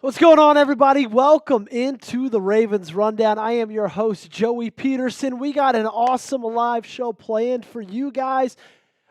What's going on, everybody? Welcome into the Ravens Rundown. I am your host, Joey Peterson. We got an awesome live show planned for you guys.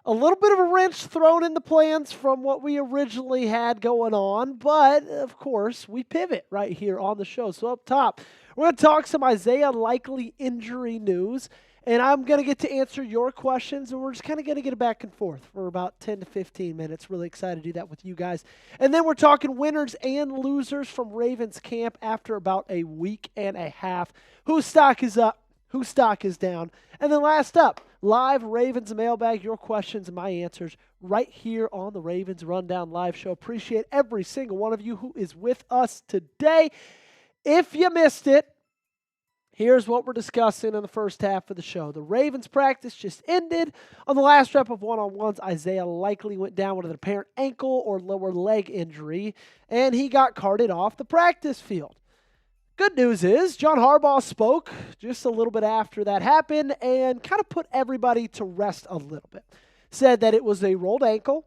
A little bit of a wrench thrown in the plans from what we originally had going on, but of course, we pivot right here on the show. So up top, we're going to talk some Isaiah Likely injury news, and I'm going to get to answer your questions, and we're just kind of going to get it back and forth for about 10 to 15 minutes. Really excited to do that with you guys. And then we're talking winners and losers from Ravens camp after about a week and a half. Whose stock is up? Whose stock is down? And then last up, live Ravens Mailbag, your questions and my answers right here on the Ravens Rundown live show. Appreciate every single one of you who is with us today. If you missed it, here's what we're discussing in the first half of the show. The Ravens practice just ended. On the last rep of one-on-ones, Isaiah Likely went down with an apparent ankle or lower leg injury, and he got carted off the practice field. Good news is John Harbaugh spoke just a little bit after that happened and kind of put everybody to rest a little bit. Said that it was a rolled ankle,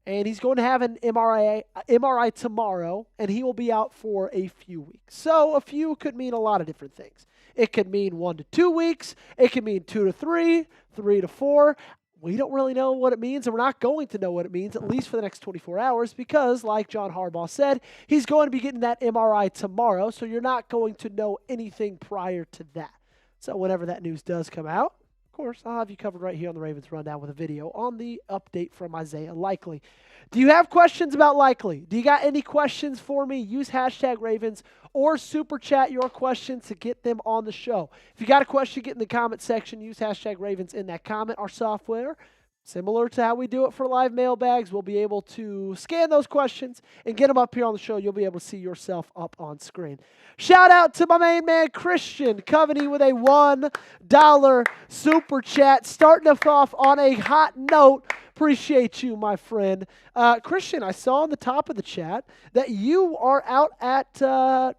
and he's going to have an MRI tomorrow, and he will be out for a few weeks. So a few could mean a lot of different things. It could mean 1 to 2 weeks. It could mean 2 to 3, 3 to 4. We don't really know what it means, and we're not going to know what it means, at least for the next 24 hours, because, like John Harbaugh said, he's going to be getting that MRI tomorrow, so you're not going to know anything prior to that. So whenever that news does come out, of course, I'll have you covered right here on the Ravens Rundown with a video on the update from Isaiah Likely. Do you have questions about Likely? Do you got any questions for me? Use hashtag Ravens or super chat your questions to get them on the show. If you got a question, get in the comment section. Use hashtag Ravens in that comment. Our software, similar to how we do it for live mailbags, we'll be able to scan those questions and get them up here on the show. You'll be able to see yourself up on screen. Shout out to my main man, Christian Coveney, with a $1 super chat. Starting us off on a hot note. Appreciate you, my friend. Christian, I saw on the top of the chat that you are out at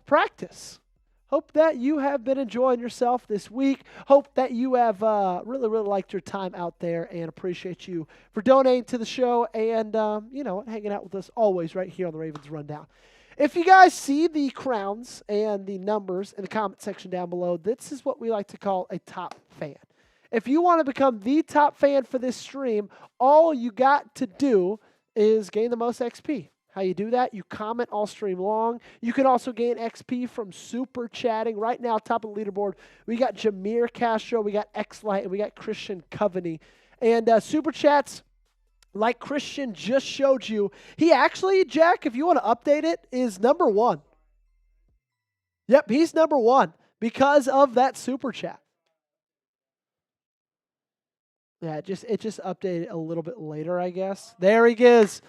practice. Hope that you have been enjoying yourself this week. Hope that you have really liked your time out there, and appreciate you for donating to the show and, hanging out with us always right here on the Ravens Rundown. If you guys see the crowns and the numbers in the comment section down below, this is what we like to call a top fan. If you want to become the top fan for this stream, all you got to do is gain the most XP. How you do that? You comment all stream long. You can also gain XP from super chatting. Right now, top of the leaderboard, we got Jameer Castro, we got X-Light, and we got Christian Coveney. And super chats, like Christian just showed you, he actually, Jack, if you want to update it, is number 1. Yep, he's number 1 because of that super chat. Yeah, it just updated a little bit later, I guess. There he is.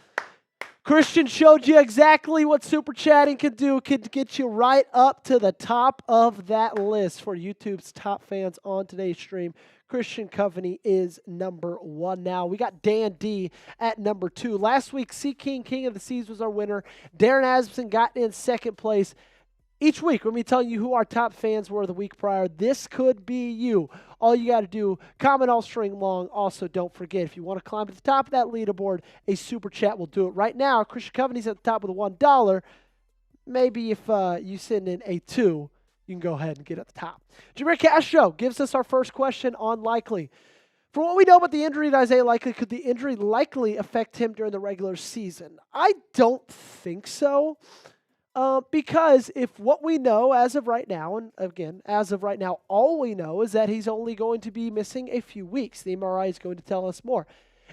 Christian showed you exactly what super chatting can do. It can get you right up to the top of that list for YouTube's top fans on today's stream. Christian Coveney is number 1 now. We got Dan D at number 2. Last week, C King of the Seas was our winner. Darren Asmussen got in second place. Each week, we're going to be telling you who our top fans were the week prior. This could be you. All you got to do, comment all string long. Also, don't forget, if you want to climb to the top of that leaderboard, a super chat will do it. Right now, Christian Coveney's at the top of the $1. Maybe if you send in a 2, you can go ahead and get at the top. Jameer Castro gives us our first question on Likely. For what we know about the injury to Isaiah Likely, could the injury likely affect him during the regular season? I don't think so. Because if what we know as of right now, and again, as of right now, all we know is that he's only going to be missing a few weeks. The MRI is going to tell us more.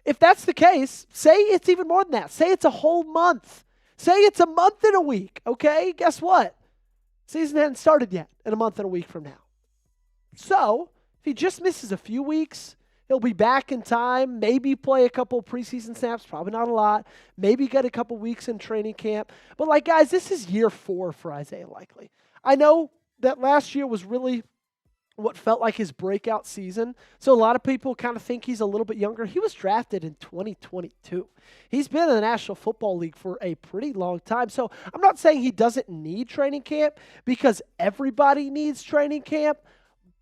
If that's the case, say it's even more than that. Say it's a whole month. Say it's a month and a week, okay? Guess what? Season hasn't started yet in a month and a week from now. So, if he just misses a few weeks, he'll be back in time, maybe play a couple preseason snaps, probably not a lot, maybe get a couple weeks in training camp. But, guys, this is year 4 for Isaiah Likely. I know that last year was really what felt like his breakout season. So a lot of people kind of think he's a little bit younger. He was drafted in 2022. He's been in the National Football League for a pretty long time. So I'm not saying he doesn't need training camp because everybody needs training camp.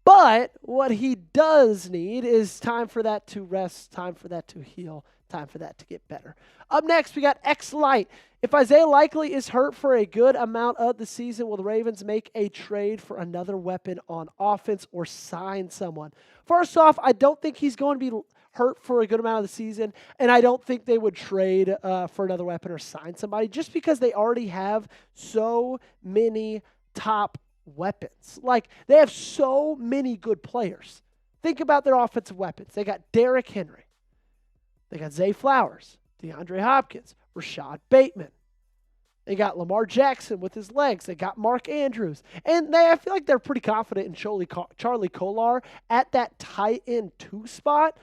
But what he does need is time for that to rest, time for that to heal, Time for that to get better. Up next, we got X Light. If Isaiah Likely is hurt for a good amount of the season, will the Ravens make a trade for another weapon on offense or sign someone? First off, I don't think he's going to be hurt for a good amount of the season, and I don't think they would trade for another weapon or sign somebody just because they already have so many top weapons. Like, they have so many good players. Think about their offensive weapons. They got Derrick Henry. They got Zay Flowers, DeAndre Hopkins, Rashad Bateman. They got Lamar Jackson with his legs. They got Mark Andrews. And I feel like they're pretty confident in Charlie Kolar at that tight end 2 spot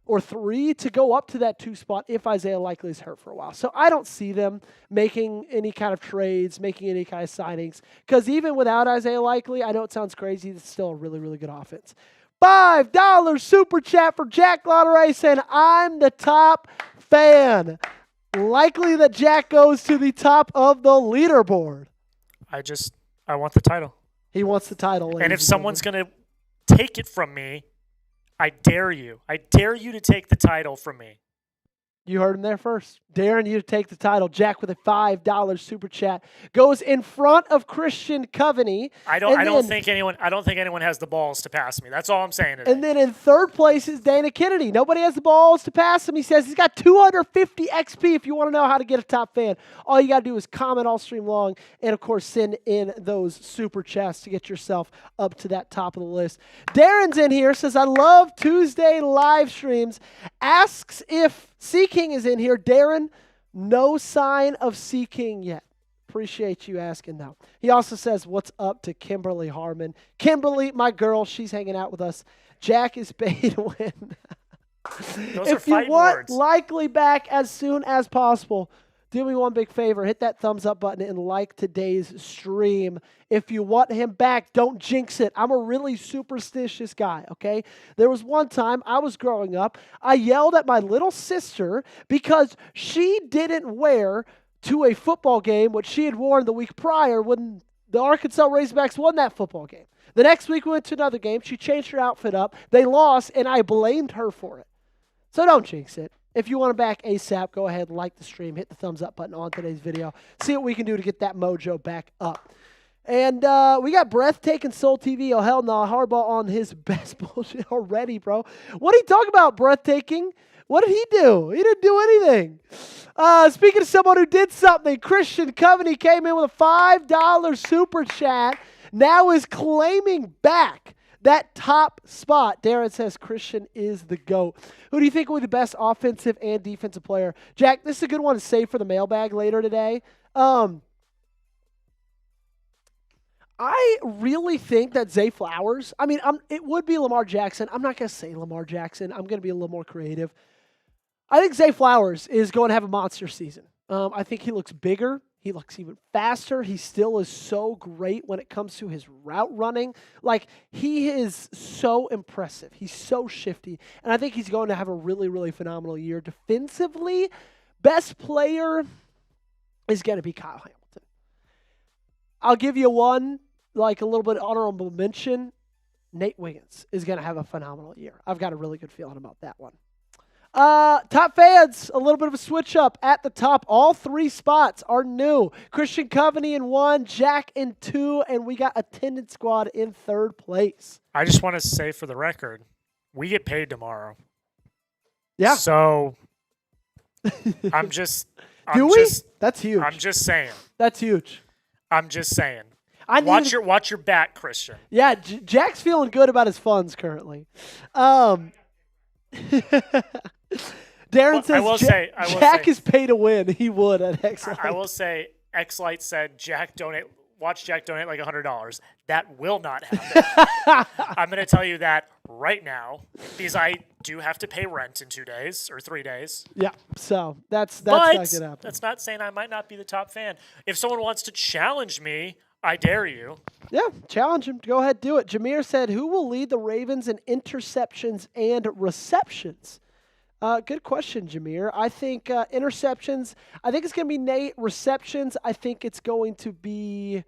or 3 to go up to that 2 spot if Isaiah Likely is hurt for a while. So I don't see them making any kind of trades, making any kind of signings, because even without Isaiah Likely, I know it sounds crazy, it's still a really, really good offense. $5 super chat for Jack Lotteray saying, I'm the top fan. Likely that Jack goes to the top of the leaderboard. I want the title. He wants the title. And if someone's going to take it from me, I dare you. I dare you to take the title from me. You heard him there first. Daring you to take the title. Jack with a $5 super chat goes in front of Christian Coveney. I don't think anyone has the balls to pass me. That's all I'm saying today. And then in third place is Dana Kennedy. Nobody has the balls to pass him. He says he's got 250 XP. If you want to know how to get a top fan, all you got to do is comment all stream long and, of course, send in those super chats to get yourself up to that top of the list. Darren's in here, says, I love Tuesday live streams. Asks if Seaking is in here. Darren, no sign of Seaking yet. Appreciate you asking, though. He also says, what's up to Kimberly Harmon? Kimberly, my girl, she's hanging out with us. Jack is paid to win. If you want Likely back as soon as possible, do me one big favor. Hit that thumbs up button and like today's stream. If you want him back, don't jinx it. I'm a really superstitious guy, okay? There was one time I was growing up, I yelled at my little sister because she didn't wear to a football game what she had worn the week prior when the Arkansas Razorbacks won that football game. The next week we went to another game. She changed her outfit up. They lost, and I blamed her for it. So don't jinx it. If you want to back ASAP, go ahead, like the stream, hit the thumbs up button on today's video. See what we can do to get that mojo back up. And we got Breathtaking Soul TV. Oh, hell no. Harbaugh on his best bullshit already, bro. What did he talk about, Breathtaking? What did he do? He didn't do anything. Speaking of someone who did something, Christian Coveney came in with a $5 super chat. Now is claiming back that top spot. Darren says Christian is the GOAT. Who do you think will be the best offensive and defensive player? Jack, this is a good one to save for the mailbag later today. I really think that Zay Flowers, it would be Lamar Jackson. I'm not going to say Lamar Jackson. I'm going to be a little more creative. I think Zay Flowers is going to have a monster season. I think he looks bigger. He looks even faster. He still is so great when it comes to his route running. Like, he is so impressive. He's so shifty. And I think he's going to have a really, really phenomenal year. Defensively, best player is going to be Kyle Hamilton. I'll give you one, like a little bit honorable mention. Nate Wiggins is going to have a phenomenal year. I've got a really good feeling about that one. Top fans, a little bit of a switch up at the top. All 3 spots are new. Christian Coveney in 1, Jack in 2, and we got Attendance Squad in 3rd place. I just want to say for the record, we get paid tomorrow. Yeah. So That's huge. I'm just saying. That's huge. I'm just saying. Watch your back, Christian. Yeah, Jack's feeling good about his funds currently. Darren says Jack is pay to win. He would at X-Lite. I will say X-Lite said watch Jack donate like $100. That will not happen. I'm going to tell you that right now because I do have to pay rent in 2 days or 3 days. Yeah, so that's not going to happen. That's not saying I might not be the top fan. If someone wants to challenge me, I dare you. Yeah, challenge him. Go ahead, do it. Jameer said, who will lead the Ravens in interceptions and receptions? Good question, Jameer. I think interceptions, I think it's going to be Nate. Receptions, I think it's going to be,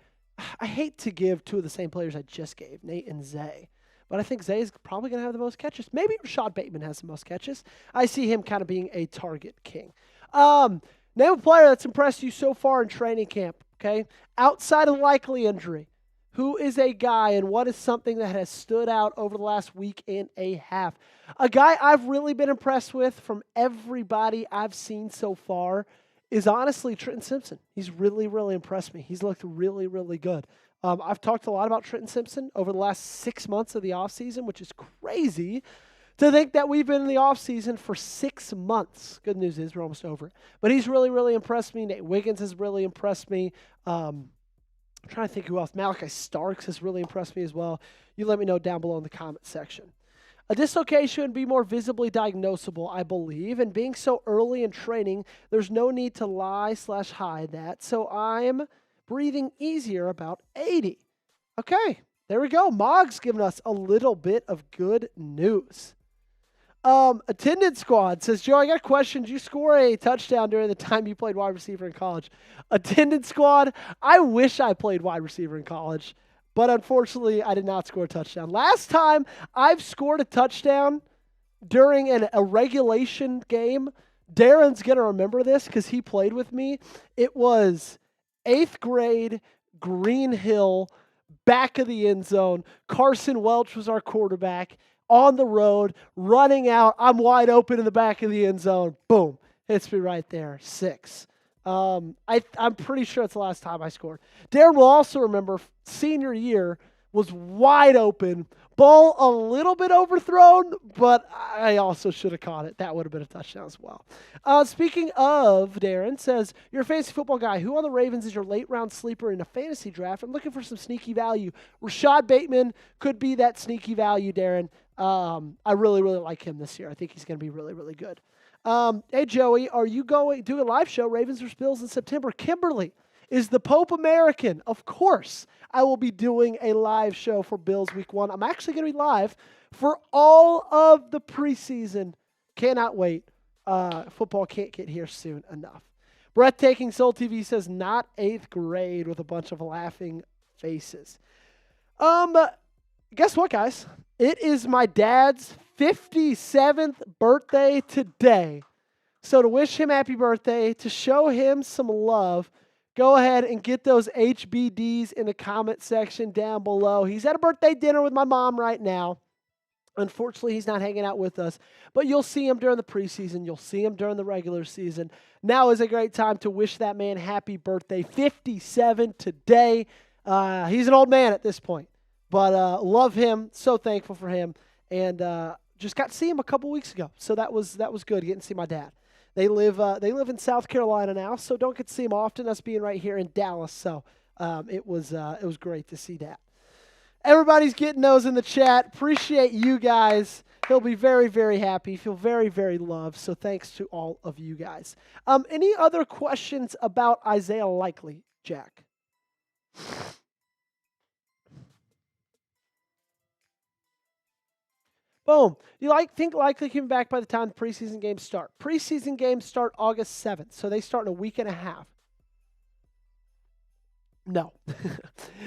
I hate to give 2 of the same players I just gave, Nate and Zay. but I think Zay's probably going to have the most catches. Maybe Rashad Bateman has the most catches. I see him kind of being a target king. Name a player that's impressed you so far in training camp, okay? Outside of likely injury, who is a guy and what is something that has stood out over the last week and a half? A guy I've really been impressed with from everybody I've seen so far is honestly Trenton Simpson. He's really, really impressed me. He's looked really, really good. I've talked a lot about Trenton Simpson over the last 6 months of the offseason, which is crazy to think that we've been in the offseason for 6 months. Good news is we're almost over it. But he's really, really impressed me. Nate Wiggins has really impressed me. I'm trying to think who else. Malaki Starks has really impressed me as well. You let me know down below in the comment section. A dislocation would be more visibly diagnosable, I believe, and being so early in training, there's no need to lie/hide that, so I'm breathing easier about 80. Okay, there we go. Mog's giving us a little bit of good news. Attendance Squad says, Joe, I got a question. Did you score a touchdown during the time you played wide receiver in college? Attendance Squad, I wish I played wide receiver in college, but unfortunately, I did not score a touchdown. Last time I've scored a touchdown during a regulation game, Darren's going to remember this because he played with me. It was 8th grade, Green Hill, back of the end zone. Carson Welch was our quarterback. On the road, running out. I'm wide open in the back of the end zone. Boom. Hits me right there. 6. I'm pretty sure it's the last time I scored. Darren will also remember senior year was wide open. Ball a little bit overthrown, but I also should have caught it. That would have been a touchdown as well. Speaking of, Darren says, you're a fantasy football guy. Who on the Ravens is your late round sleeper in a fantasy draft? I'm looking for some sneaky value. Rashad Bateman could be that sneaky value, Darren. I really, really like him this year. I think he's going to be really, really good. Hey, Joey, are you doing a live show, Ravens vs. Bills in September? Kimberly is the Pope American. Of course, I will be doing a live show for Bills Week 1. I'm actually going to be live for all of the preseason. Cannot wait. Football can't get here soon enough. Breathtaking Soul TV says, not 8th grade, with a bunch of laughing faces. Guess what, guys? It is my dad's 57th birthday today. So to wish him happy birthday, to show him some love, go ahead and get those HBDs in the comment section down below. He's at a birthday dinner with my mom right now. Unfortunately, he's not hanging out with us, but you'll see him during the preseason. You'll see him during the regular season. Now is a great time to wish that man happy birthday. 57 today. He's an old man at this point. But love him, so thankful for him, and just got to see him a couple weeks ago. So that was good, getting to see my dad. They live in South Carolina now, so don't get to see him often. Us being right here in Dallas, so it was great to see that. Everybody's getting those in the chat. Appreciate you guys. He'll be very, very happy. Feel very, very loved. So thanks to all of you guys. Any other questions about Isaiah Likely, Jack? Boom. You think Likely can be back by the time the preseason games start? Preseason games start August 7th, so they start in a week and a half. No.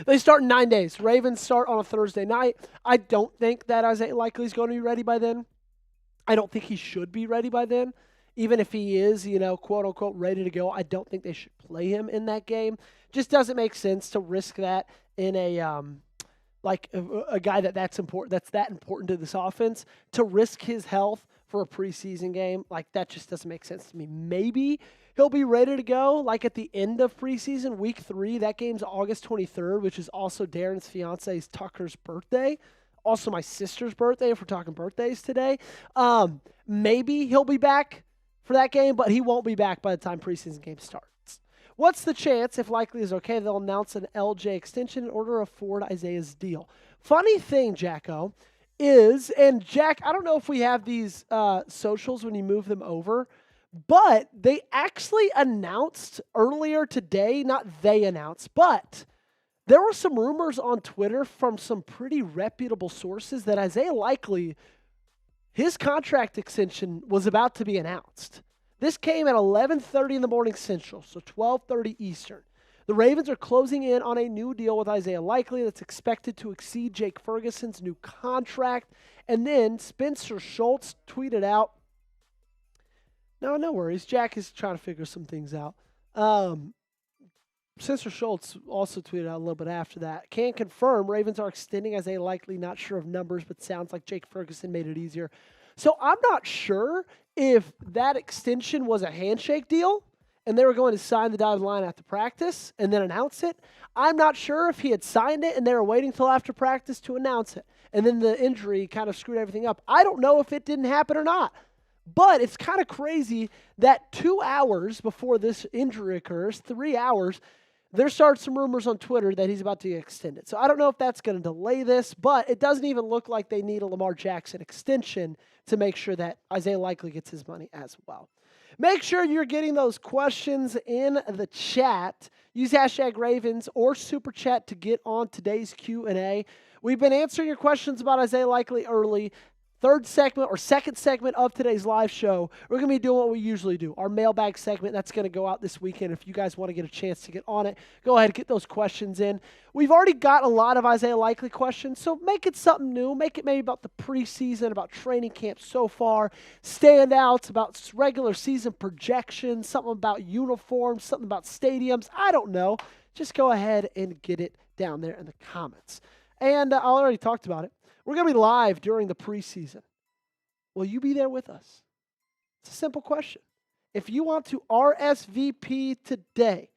They start in 9 days. Ravens start on a Thursday night. I don't think that Isaiah Likely is going to be ready by then. I don't think he should be ready by then. Even if he is, quote unquote, ready to go, I don't think they should play him in that game. Just doesn't make sense to risk that in a guy that's that important to this offense, to risk his health for a preseason game. That just doesn't make sense to me. Maybe he'll be ready to go at the end of preseason, week 3. That game's August 23rd, which is also Darren's fiance's Tucker's birthday. Also my sister's birthday, if we're talking birthdays today. Maybe he'll be back for that game, but he won't be back by the time preseason game starts. What's the chance, if Likely is okay, they'll announce an LJ extension in order to afford Isaiah's deal? Funny thing, Jacko, is, and Jack, I don't know if we have these socials when you move them over, but they actually announced earlier today, not they announced, but there were some rumors on Twitter from some pretty reputable sources that Isaiah Likely, his contract extension was about to be announced. This came at 11:30 in the morning Central, so 12:30 Eastern. The Ravens are closing in on a new deal with Isaiah Likely that's expected to exceed Jake Ferguson's new contract. And then Spencer Schultz tweeted out, no worries. Jack is trying to figure some things out. Spencer Schultz also tweeted out a little bit after that. Can confirm Ravens are extending Isaiah Likely. Not sure of numbers, but sounds like Jake Ferguson made it easier. So I'm not sure if that extension was a handshake deal and they were going to sign the dotted line after practice and then announce it. I'm not sure if he had signed it and they were waiting till after practice to announce it. And then the injury kind of screwed everything up. I don't know if it didn't happen or not. But it's kind of crazy that 2 hours before this injury occurs, 3 hours, there started some rumors on Twitter that he's about to get extended. So I don't know if that's going to delay this, but it doesn't even look like they need a Lamar Jackson extension to make sure that Isaiah Likely gets his money as well. Make sure you're getting those questions in the chat. Use hashtag Ravens or Super Chat to get on today's Q&A. We've been answering your questions about Isaiah Likely early. Second segment of today's live show, we're going to be doing what we usually do, our mailbag segment. That's going to go out this weekend. If you guys want to get a chance to get on it, go ahead and get those questions in. We've already got a lot of Isaiah Likely questions, so make it something new. Make it maybe about the preseason, about training camp so far, standouts, about regular season projections, something about uniforms, something about stadiums. I don't know. Just go ahead and get it down there in the comments. And I already talked about it. We're going to be live during the preseason. Will you be there with us? It's a simple question. If you want to RSVP today,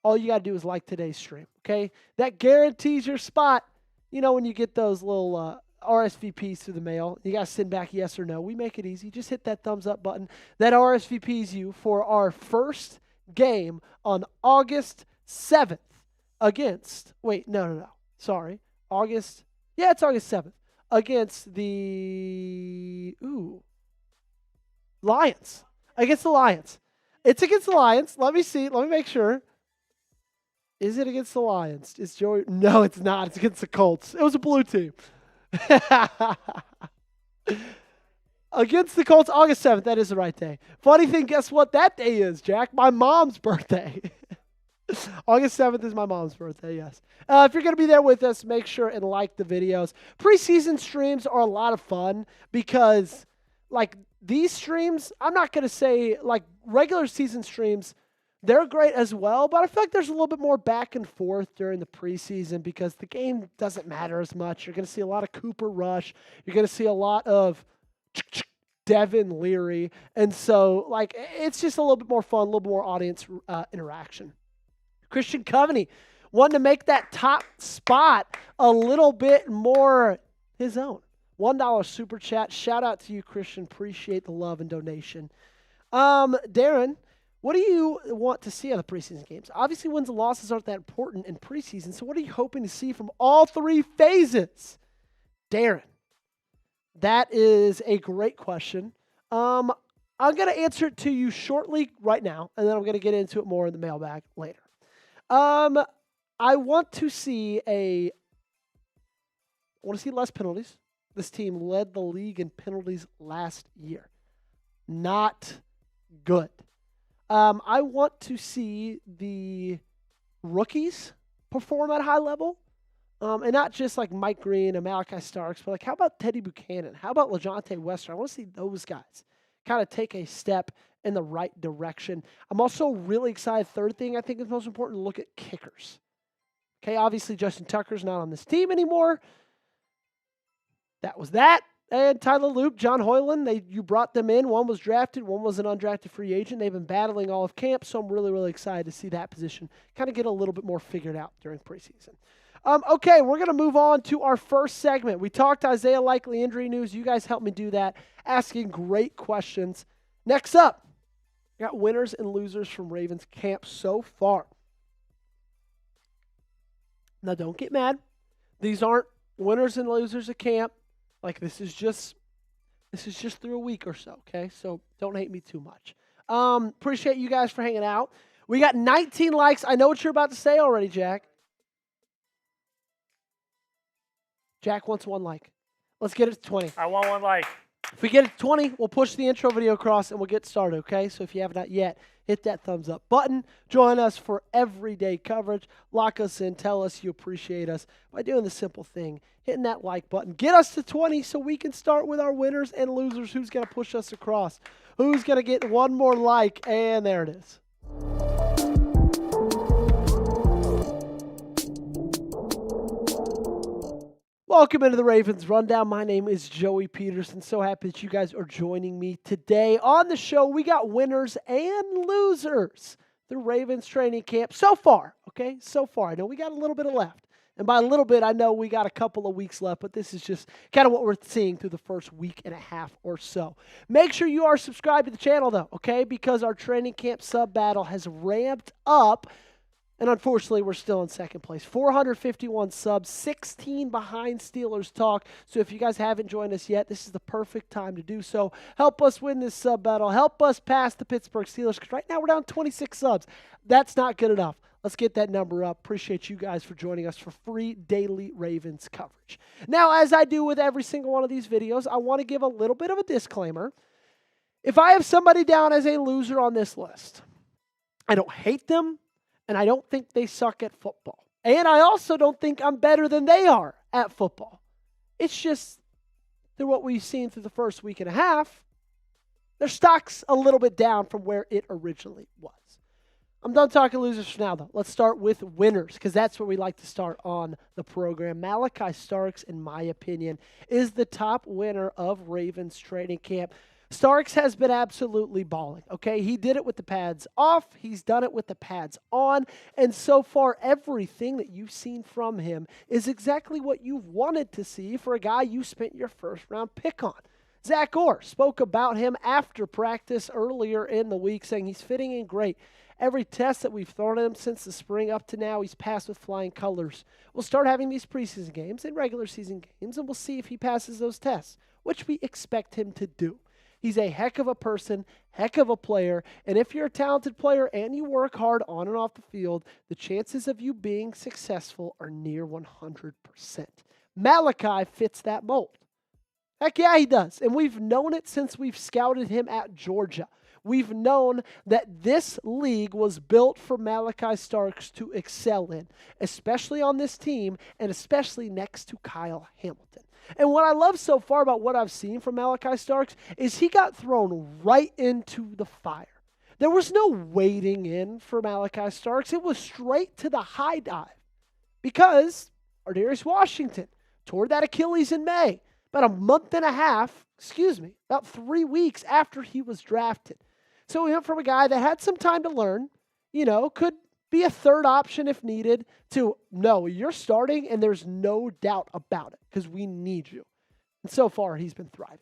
all you got to do is like today's stream, okay? That guarantees your spot. You know, when you get those little RSVPs through the mail, you got to send back yes or no. We make it easy. Just hit that thumbs up button. That RSVPs you for our first game on August 7th against, it's August 7th against the Lions. Against the Lions. It's against the Lions. Let me see. Let me make sure. Is it against the Lions? Is Joey? No, it's not. It's against the Colts. It was a blue team. Against the Colts, August 7th. That is the right day. Funny thing, guess what that day is, Jack? My mom's birthday. August 7th is my mom's birthday, yes. If you're going to be there with us, make sure and like the videos. Preseason streams are a lot of fun because, these streams, I'm not going to say, regular season streams, they're great as well, but I feel like there's a little bit more back and forth during the preseason because the game doesn't matter as much. You're going to see a lot of Cooper Rush. You're going to see a lot of Devin Leary. And so, it's just a little bit more fun, a little more audience interaction. Christian Coveney wanting to make that top spot a little bit more his own. $1 super chat. Shout out to you, Christian. Appreciate the love and donation. Darren, what do you want to see on the preseason games? Obviously, wins and losses aren't that important in preseason, so what are you hoping to see from all three phases? Darren, that is a great question. I'm going to answer it to you shortly right now, and then I'm going to get into it more in the mailbag later. I want to see less penalties. This team led the league in penalties last year. Not good. I want to see the rookies perform at a high level. And not just like Mike Green and Malaki Starks, but how about Teddy Buchanan? How about LaJohntay Wester? I want to see those guys kind of take a step in the right direction. I'm also really excited. Third thing I think is most important, look at kickers. Okay, obviously Justin Tucker's not on this team anymore. That was that. And Tyler Loop, John Hoyland, you brought them in. One was drafted, one was an undrafted free agent. They've been battling all of camp, so I'm really, really excited to see that position kind of get a little bit more figured out during preseason. Okay, we're going to move on to our first segment. We talked Isaiah Likely injury news. You guys helped me do that, asking great questions. Next up, got winners and losers from Ravens camp so far. Now, don't get mad. These aren't winners and losers of camp. This is just through a week or so, okay? So don't hate me too much. Appreciate you guys for hanging out. We got 19 likes. I know what you're about to say already, Jack. Jack wants one like. Let's get it to 20. I want one like. If we get it to 20, we'll push the intro video across and we'll get started, okay? So if you have not yet, hit that thumbs up button. Join us for everyday coverage. Lock us in. Tell us you appreciate us by doing the simple thing, hitting that like button. Get us to 20 so we can start with our winners and losers. Who's going to push us across? Who's going to get one more like? And there it is. Welcome into the Ravens Rundown. My name is Joey Peterson. So happy that you guys are joining me today. On the show, we got winners and losers. The Ravens training camp so far, okay? So far. I know we got a little bit left. And by a little bit, I know we got a couple of weeks left, but this is just kind of what we're seeing through the first week and a half or so. Make sure you are subscribed to the channel, though, okay? Because our training camp sub battle has ramped up. And unfortunately, we're still in second place. 451 subs, 16 behind Steelers Talk. So if you guys haven't joined us yet, this is the perfect time to do so. Help us win this sub battle. Help us pass the Pittsburgh Steelers, because right now we're down 26 subs. That's not good enough. Let's get that number up. Appreciate you guys for joining us for free daily Ravens coverage. Now, as I do with every single one of these videos, I want to give a little bit of a disclaimer. If I have somebody down as a loser on this list, I don't hate them. And I don't think they suck at football. And I also don't think I'm better than they are at football. It's just through what we've seen through the first week and a half, their stock's a little bit down from where it originally was. I'm done talking losers for now, though. Let's start with winners, because that's where we like to start on the program. Malaki Starks, in my opinion, is the top winner of Ravens training camp. Starks has been absolutely balling, okay? He did it with the pads off. He's done it with the pads on. And so far, everything that you've seen from him is exactly what you wanted to see for a guy you spent your first-round pick on. Zach Orr spoke about him after practice earlier in the week, saying he's fitting in great. Every test that we've thrown at him since the spring up to now, he's passed with flying colors. We'll start having these preseason games and regular season games, and we'll see if he passes those tests, which we expect him to do. He's a heck of a person, heck of a player, and if you're a talented player and you work hard on and off the field, the chances of you being successful are near 100%. Malaki fits that mold. Heck yeah, he does, and we've known it since we've scouted him at Georgia. We've known that this league was built for Malaki Starks to excel in, especially on this team and especially next to Kyle Hamilton. And what I love so far about what I've seen from Malaki Starks is he got thrown right into the fire. There was no waiting in for Malaki Starks. It was straight to the high dive because Ardarius Washington tore that Achilles in May, about about 3 weeks after he was drafted. So we went from a guy that had some time to learn, could be a third option if needed, to no, you're starting and there's no doubt about it because we need you. And so far, he's been thriving.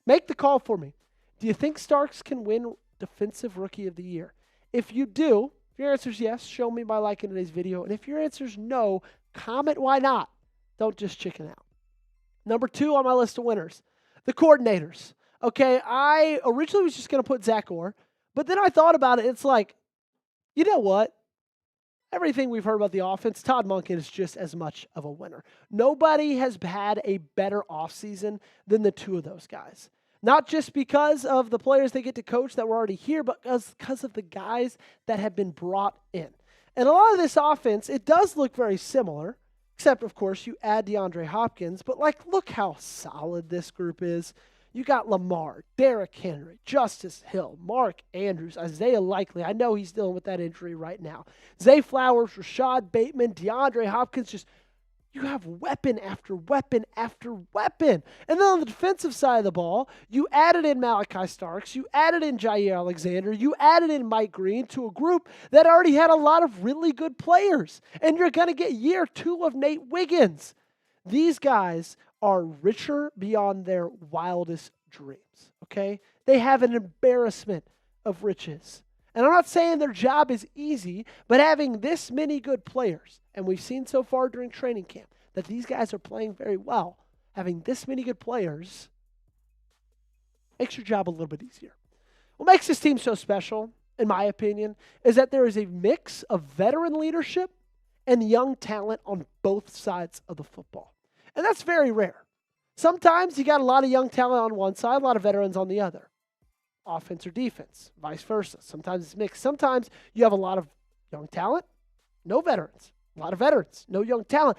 Make the call for me. Do you think Starks can win Defensive Rookie of the Year? If you do, if your answer is yes, show me by liking today's video. And if your answer is no, comment why not. Don't just chicken out. Number 2 on my list of winners, the coordinators. Okay, I originally was just going to put Zach Orr, but then I thought about it. It's like, you know what? Everything we've heard about the offense, Todd Monken is just as much of a winner. Nobody has had a better offseason than the two of those guys. Not just because of the players they get to coach that were already here, but because of the guys that have been brought in. And a lot of this offense, it does look very similar, except, of course, you add DeAndre Hopkins. But, look how solid this group is. You got Lamar, Derrick Henry, Justice Hill, Mark Andrews, Isaiah Likely. I know he's dealing with that injury right now. Zay Flowers, Rashad Bateman, DeAndre Hopkins. You have weapon after weapon after weapon. And then on the defensive side of the ball, you added in Malaki Starks. You added in Jaire Alexander. You added in Mike Green to a group that already had a lot of really good players. And you're going to get year 2 of Nate Wiggins. These guys are richer beyond their wildest dreams, okay? They have an embarrassment of riches. And I'm not saying their job is easy, but having this many good players, and we've seen so far during training camp that these guys are playing very well, having this many good players makes your job a little bit easier. What makes this team so special, in my opinion, is that there is a mix of veteran leadership and young talent on both sides of the football. And that's very rare. Sometimes you got a lot of young talent on one side, a lot of veterans on the other. Offense or defense, vice versa. Sometimes it's mixed. Sometimes you have a lot of young talent, no veterans. A lot of veterans, no young talent.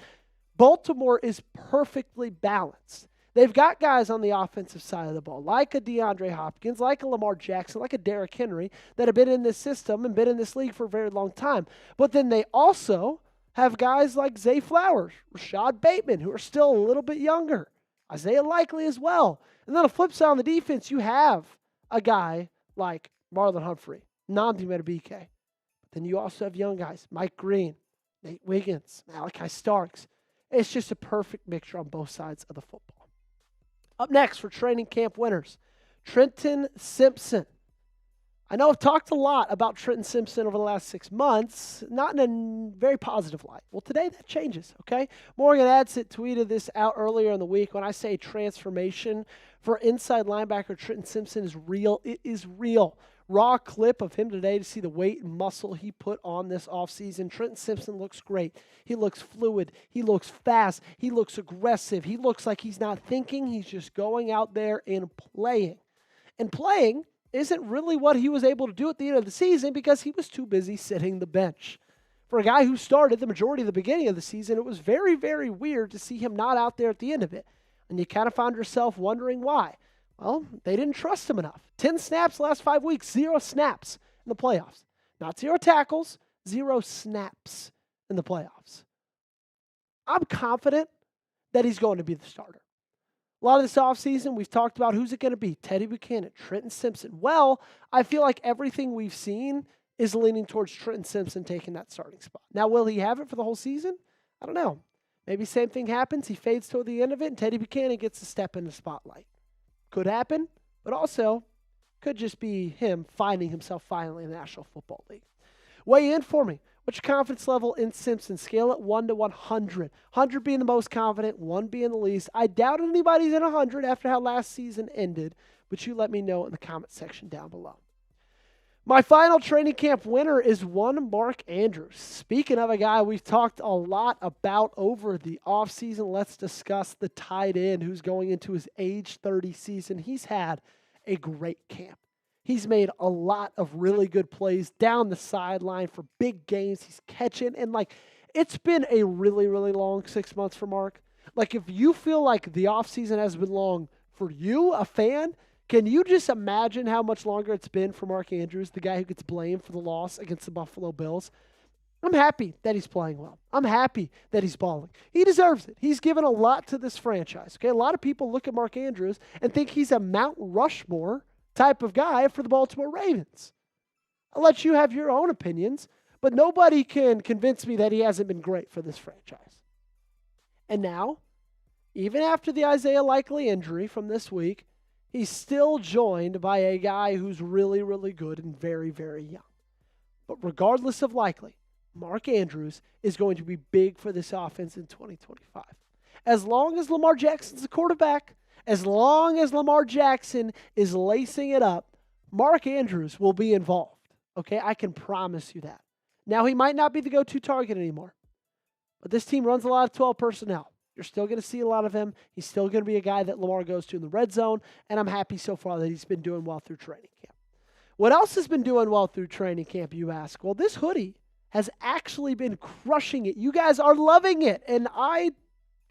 Baltimore is perfectly balanced. They've got guys on the offensive side of the ball, like a DeAndre Hopkins, like a Lamar Jackson, like a Derrick Henry, that have been in this system and been in this league for a very long time. But then they also have guys like Zay Flowers, Rashad Bateman, who are still a little bit younger, Isaiah Likely as well. And then on the flip side on the defense, you have a guy like Marlon Humphrey, Nnamdi Madubuike. But then you also have young guys, Mike Green, Nate Wiggins, Malaki Starks. It's just a perfect mixture on both sides of the football. Up next for training camp winners, Trenton Simpson. I know I've talked a lot about Trenton Simpson over the last 6 months, not in a very positive light. Well, today that changes, okay? Morgan Adsit tweeted this out earlier in the week. When I say transformation for inside linebacker Trenton Simpson is real, it is real. Raw clip of him today to see the weight and muscle he put on this offseason. Trenton Simpson looks great. He looks fluid. He looks fast. He looks aggressive. He looks like he's not thinking. He's just going out there and playing. And playing isn't really what he was able to do at the end of the season because he was too busy sitting the bench. For a guy who started the majority of the beginning of the season, it was very, very weird to see him not out there at the end of it. And you kind of found yourself wondering why. Well, they didn't trust him enough. 10 snaps last 5 weeks, 0 snaps in the playoffs. Not 0 tackles, 0 snaps in the playoffs. I'm confident that he's going to be the starter. A lot of this offseason, we've talked about who's it going to be. Teddy Buchanan, Trenton Simpson. Well, I feel like everything we've seen is leaning towards Trenton Simpson taking that starting spot. Now, will he have it for the whole season? I don't know. Maybe same thing happens. He fades toward the end of it, and Teddy Buchanan gets to step in the spotlight. Could happen, but also could just be him finding himself finally in the National Football League. Weigh in for me. What's your confidence level in Simpson? Scale it 1 to 100. 100 being the most confident, 1 being the least. I doubt anybody's in 100 after how last season ended, but you let me know in the comment section down below. My final training camp winner is one Mark Andrews. Speaking of a guy we've talked a lot about over the offseason, let's discuss the tight end who's going into his age 30 season. He's had a great camp. He's made a lot of really good plays down the sideline for big games. He's catching, and it's been a really, really long 6 months for Mark. If you feel like the offseason has been long for you, a fan, can you just imagine how much longer it's been for Mark Andrews, the guy who gets blamed for the loss against the Buffalo Bills? I'm happy that he's playing well. I'm happy that he's balling. He deserves it. He's given a lot to this franchise. Okay, a lot of people look at Mark Andrews and think he's a Mount Rushmore type of guy for the Baltimore Ravens. I'll let you have your own opinions, but nobody can convince me that he hasn't been great for this franchise. And now, even after the Isaiah Likely injury from this week, he's still joined by a guy who's really, really good and very, very young. But regardless of Likely, Mark Andrews is going to be big for this offense in 2025. As long as Lamar Jackson's the quarterback, as long as Lamar Jackson is lacing it up, Mark Andrews will be involved. Okay, I can promise you that. Now, he might not be the go-to target anymore, but this team runs a lot of 12 personnel. You're still going to see a lot of him. He's still going to be a guy that Lamar goes to in the red zone, and I'm happy so far that he's been doing well through training camp. What else has been doing well through training camp, you ask? Well, this hoodie has actually been crushing it. You guys are loving it, and I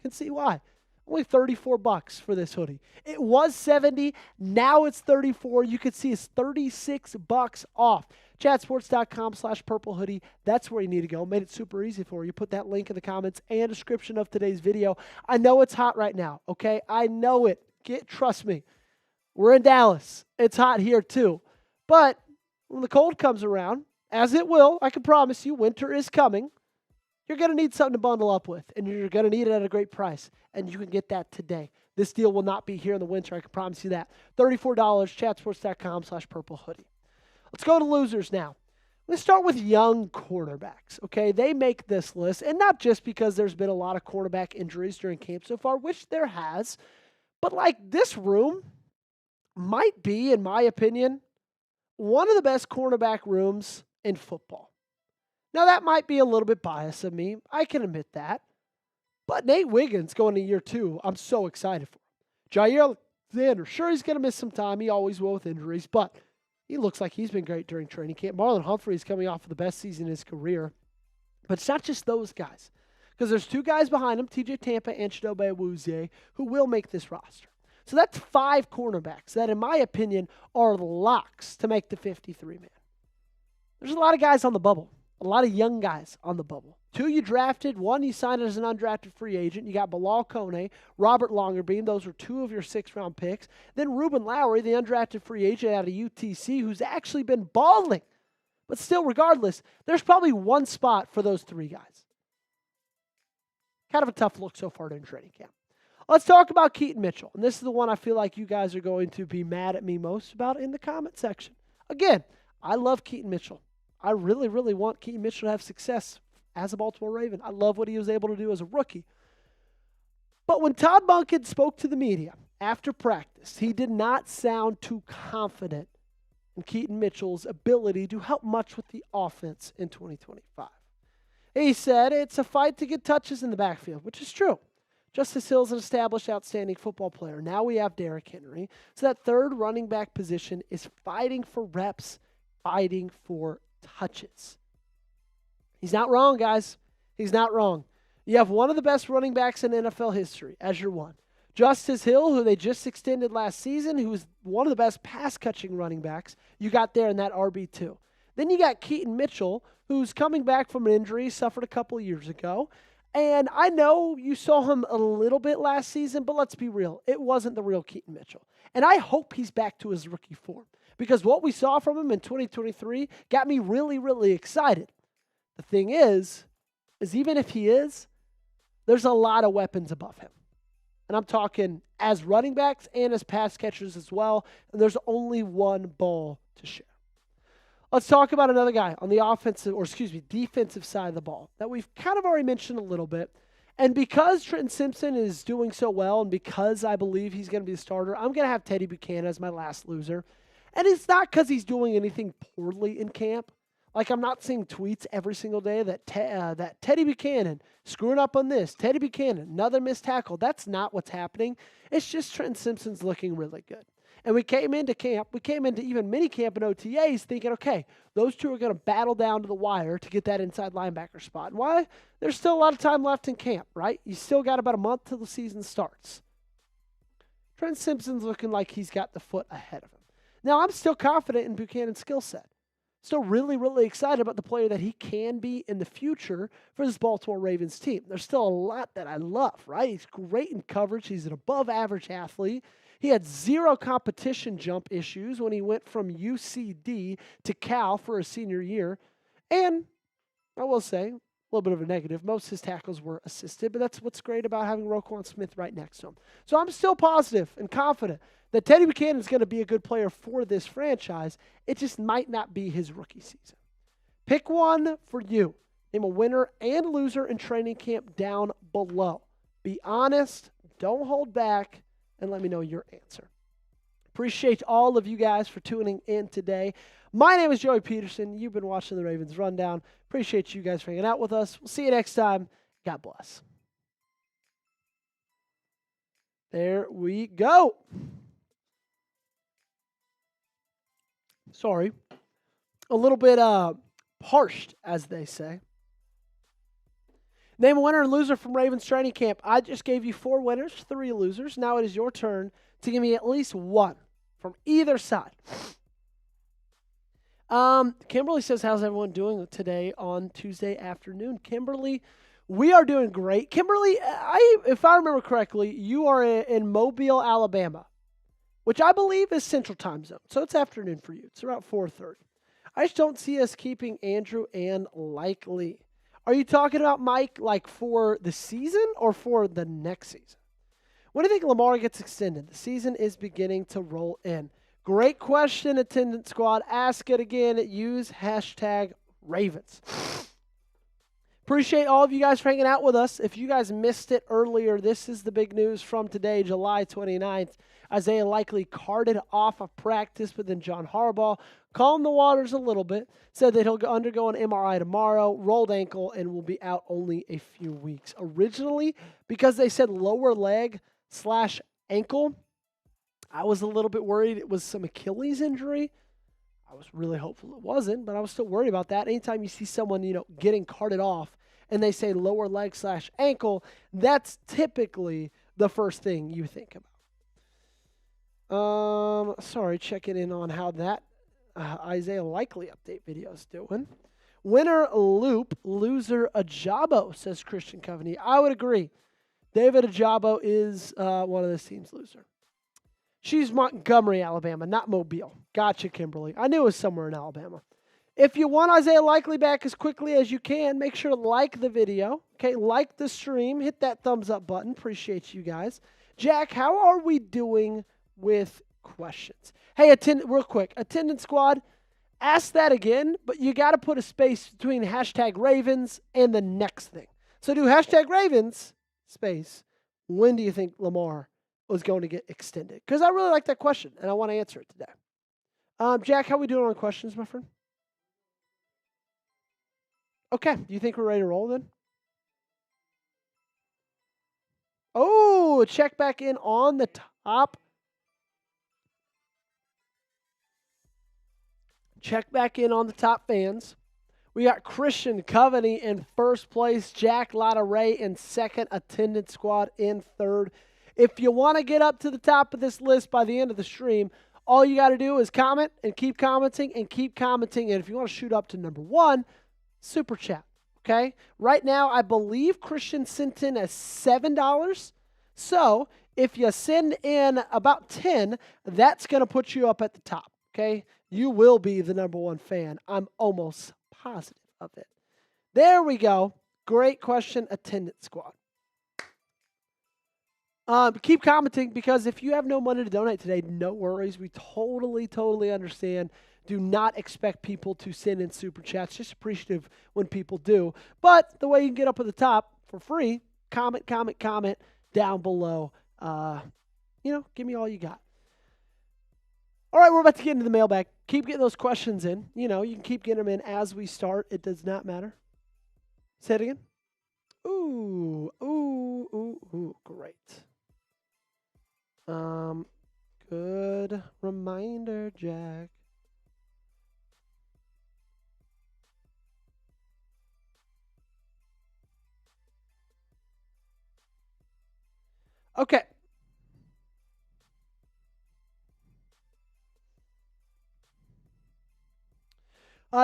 can see why. Only $34 for this hoodie. It was $70. Now it's $34. You can see it's $36 off. Chatsports.com/purple hoodie. That's where you need to go. Made it super easy for you. Put that link in the comments and description of today's video. I know it's hot right now, okay? I know it. Trust me. We're in Dallas. It's hot here too. But when the cold comes around, as it will, I can promise you, winter is coming. You're going to need something to bundle up with, and you're going to need it at a great price, and you can get that today. This deal will not be here in the winter. I can promise you that. $34, chatsports.com/purple hoodie. Let's go to losers now. Let's start with young quarterbacks, okay? They make this list, and not just because there's been a lot of quarterback injuries during camp so far, which there has, but this room might be, in my opinion, one of the best cornerback rooms in football. Now, that might be a little bit biased of me. I can admit that. But Nate Wiggins going to year 2, I'm so excited for him. Jaire Alexander, sure, he's going to miss some time. He always will with injuries, but he looks like he's been great during training camp. Marlon Humphrey is coming off of the best season in his career. But it's not just those guys, because there's 2 guys behind him, TJ Tampa and Chidobe Awuzie, who will make this roster. So that's 5 cornerbacks that, in my opinion, are locks to make the 53-man. There's a lot of guys on the bubble, a lot of young guys on the bubble. 2 you drafted, 1 you signed as an undrafted free agent. You got Bilal Kone, Robert Longerbeam. Those were 2 of your 6th-round picks. Then Ruben Lowry, the undrafted free agent out of UTC, who's actually been balling. But still, regardless, there's probably 1 spot for those 3 guys. Kind of a tough look so far during training camp. Let's talk about Keaton Mitchell. And this is the one I feel like you guys are going to be mad at me most about in the comment section. Again, I love Keaton Mitchell. I really, really want Keaton Mitchell to have success as a Baltimore Raven. I love what he was able to do as a rookie. But when Todd Monken spoke to the media after practice, he did not sound too confident in Keaton Mitchell's ability to help much with the offense in 2025. He said it's a fight to get touches in the backfield, which is true. Justice Hill's an established, outstanding football player. Now we have Derrick Henry. So that 3rd running back position is fighting for reps, fighting for touches. He's not wrong, guys. He's not wrong. You have one of the best running backs in NFL history as your one. Justice Hill, who they just extended last season, who was one of the best pass-catching running backs, you got there in that RB2. Then you got Keaton Mitchell, who's coming back from an injury, suffered a couple of years ago. And I know you saw him a little bit last season, but let's be real. It wasn't the real Keaton Mitchell. And I hope he's back to his rookie form, because what we saw from him in 2023 got me really, really excited. The thing is even if he is, there's a lot of weapons above him. And I'm talking as running backs and as pass catchers as well. And there's only 1 ball to share. Let's talk about another guy on the defensive side of the ball that we've kind of already mentioned a little bit. And because Trenton Simpson is doing so well, and because I believe he's going to be the starter, I'm going to have Teddy Buchanan as my last loser. And it's not because he's doing anything poorly in camp. Like, I'm not seeing tweets every single day that Teddy Buchanan screwing up on this, Teddy Buchanan, another missed tackle. That's not what's happening. It's just Trenton Simpson's looking really good. And we came into even mini camp and OTAs thinking, okay, those 2 are going to battle down to the wire to get that inside linebacker spot. And why? There's still a lot of time left in camp, right? You still got about a month till the season starts. Trenton Simpson's looking like he's got the foot ahead of him. Now, I'm still confident in Buchanan's skill set. Still really, really excited about the player that he can be in the future for this Baltimore Ravens team. There's still a lot that I love, right? He's great in coverage. He's an above-average athlete. He had 0 competition jump issues when he went from UCD to Cal for his senior year. And I will say, a little bit of a negative, most of his tackles were assisted, but that's what's great about having Roquan Smith right next to him. So I'm still positive and confident that Teddy Buchanan is going to be a good player for this franchise. It just might not be his rookie season. Pick one for you. Name a winner and loser in training camp down below. Be honest, don't hold back, and let me know your answer. Appreciate all of you guys for tuning in today. My name is Joey Peterson. You've been watching the Ravens Rundown. Appreciate you guys for hanging out with us. We'll see you next time. God bless. There we go. Sorry. A little bit parched, as they say. Name a winner and loser from Ravens training camp. I just gave you 4 winners, 3 losers. Now it is your turn to give me at least one from either side. Kimberly says, how's everyone doing today on Tuesday afternoon? Kimberly, we are doing great. Kimberly, if I remember correctly, you are in Mobile, Alabama, which I believe is Central Time Zone. So it's afternoon for you. It's around 4:30. I just don't see us keeping Andrew and Likely. Are you talking about Mike like for the season or for the next season? When do you think Lamar gets extended? The season is beginning to roll in. Great question, attendance squad. Ask it again. Use hashtag Ravens. Appreciate all of you guys for hanging out with us. If you guys missed it earlier, this is the big news from today, July 29th. Isaiah Likely carted off of practice, but then John Harbaugh calmed the waters a little bit, said that he'll undergo an MRI tomorrow, rolled ankle, and will be out only a few weeks. Originally, because they said lower leg / ankle, I was a little bit worried it was some Achilles injury. I was really hopeful it wasn't, but I was still worried about that. Anytime you see someone, getting carted off and they say lower leg / ankle, that's typically the first thing you think about. Checking in on how that Isaiah Likely update video is doing. Winner Loop, loser Ajabo, says Christian Coveney. I would agree. David Ajabo is one of this team's loser. She's Montgomery, Alabama, not Mobile. Gotcha, Kimberly. I knew it was somewhere in Alabama. If you want Isaiah Likely back as quickly as you can, make sure to like the video. Okay, like the stream. Hit that thumbs up button. Appreciate you guys. Jack, how are we doing with questions? Hey, real quick, attendance squad, ask that again, but you got to put a space between #Ravens and the next thing. So do #Ravens, space, when do you think Lamar was going to get extended? Because I really like that question, and I want to answer it today. Jack, how we doing on questions, my friend? Okay, do you think we're ready to roll then? Oh, check back in on the top. Check back in on the top fans. We got Christian Coveney in first place, Jack Ray in second, attendance squad in third. If you want to get up to the top of this list by the end of the stream, all you got to do is comment and keep commenting and keep commenting. And if you want to shoot up to number 1, super chat. Okay? Right now, I believe Christian sent in as $7. So if you send in about 10, that's going to put you up at the top. Okay? You will be the number 1 fan. I'm almost positive of it. There we go. Great question, attendance squad. Keep commenting, because if you have no money to donate today, no worries. We totally understand. Do not expect people to send in super chats. Just appreciative when people do. But the way you can get up at the top for free, comment down below. Give me all you got. All right, we're about to get into the mailbag. Keep getting those questions in. You can keep getting them in as we start. It does not matter. Say it again. Ooh, great. Good reminder, Jack. Okay.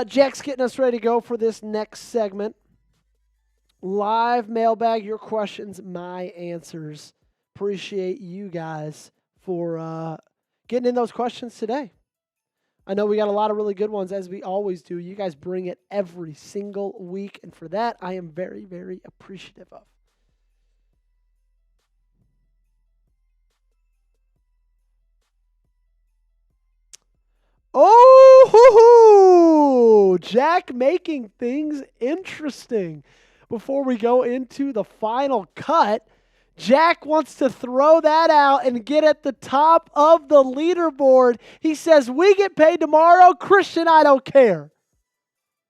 Jack's getting us ready to go for this next segment. Live mailbag, your questions, my answers. Appreciate you guys for getting in those questions today. I know we got a lot of really good ones, as we always do. You guys bring it every single week, and for that, I am very, very appreciative of. Oh, Jack making things interesting. Before we go into the final cut, Jack wants to throw that out and get at the top of the leaderboard. He says, we get paid tomorrow. Christian, I don't care.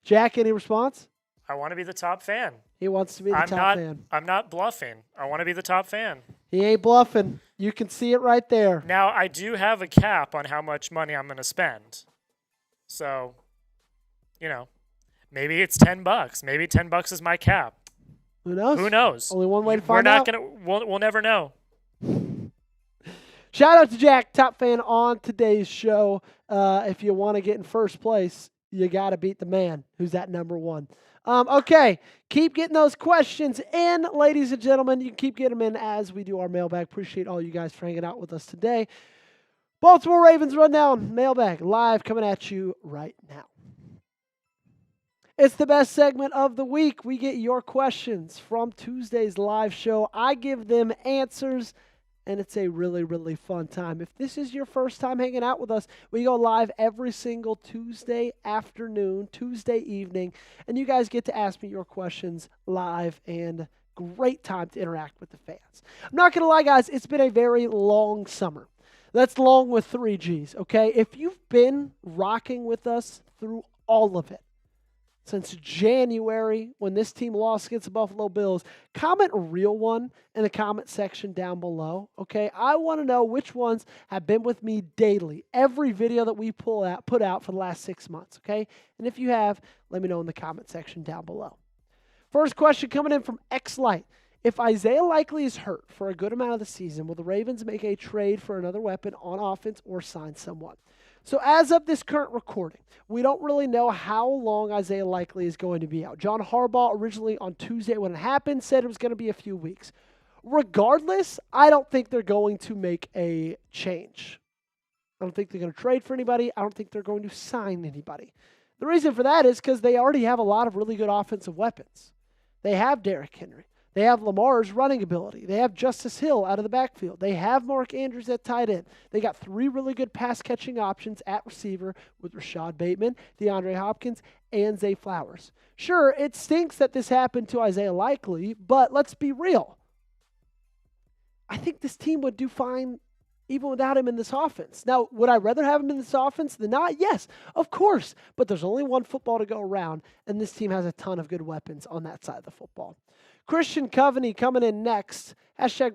Jack, any response? I want to be the top fan. He wants to be the top fan. I'm not bluffing. I want to be the top fan. He ain't bluffing. You can see it right there. Now, I do have a cap on how much money I'm going to spend. So, maybe it's $10. Maybe $10 is my cap. Who knows? Who knows? Only one way to find out. We'll never know. Shout out to Jack, top fan on today's show. If you want to get in first place, you got to beat the man who's at number 1. Okay, keep getting those questions in, ladies and gentlemen. You can keep getting them in as we do our mailbag. Appreciate all you guys for hanging out with us today. Baltimore Ravens Rundown mailbag live coming at you right now. It's the best segment of the week. We get your questions from Tuesday's live show. I give them answers, and it's a really, really fun time. If this is your first time hanging out with us, we go live every single Tuesday afternoon, Tuesday evening, and you guys get to ask me your questions live, and great time to interact with the fans. I'm not going to lie, guys, it's been a very long summer. That's long with 3 Gs, okay? If you've been rocking with us through all of it, since January when this team lost against the Buffalo Bills. Comment a real one in the comment section down below, okay? I want to know which ones have been with me daily, every video that we put out for the last 6 months, okay? And if you have, let me know in the comment section down below. First question coming in from X-Light. If Isaiah Likely is hurt for a good amount of the season, will the Ravens make a trade for another weapon on offense or sign someone? So as of this current recording, we don't really know how long Isaiah Likely is going to be out. John Harbaugh originally on Tuesday when it happened said it was going to be a few weeks. Regardless, I don't think they're going to make a change. I don't think they're going to trade for anybody. I don't think they're going to sign anybody. The reason for that is because they already have a lot of really good offensive weapons. They have Derrick Henry. They have Lamar's running ability. They have Justice Hill out of the backfield. They have Mark Andrews at tight end. They got 3 really good pass-catching options at receiver with Rashad Bateman, DeAndre Hopkins, and Zay Flowers. Sure, it stinks that this happened to Isaiah Likely, but let's be real. I think this team would do fine even without him in this offense. Now, would I rather have him in this offense than not? Yes, of course. But there's only one football to go around, and this team has a ton of good weapons on that side of the football. Christian Coveney coming in next.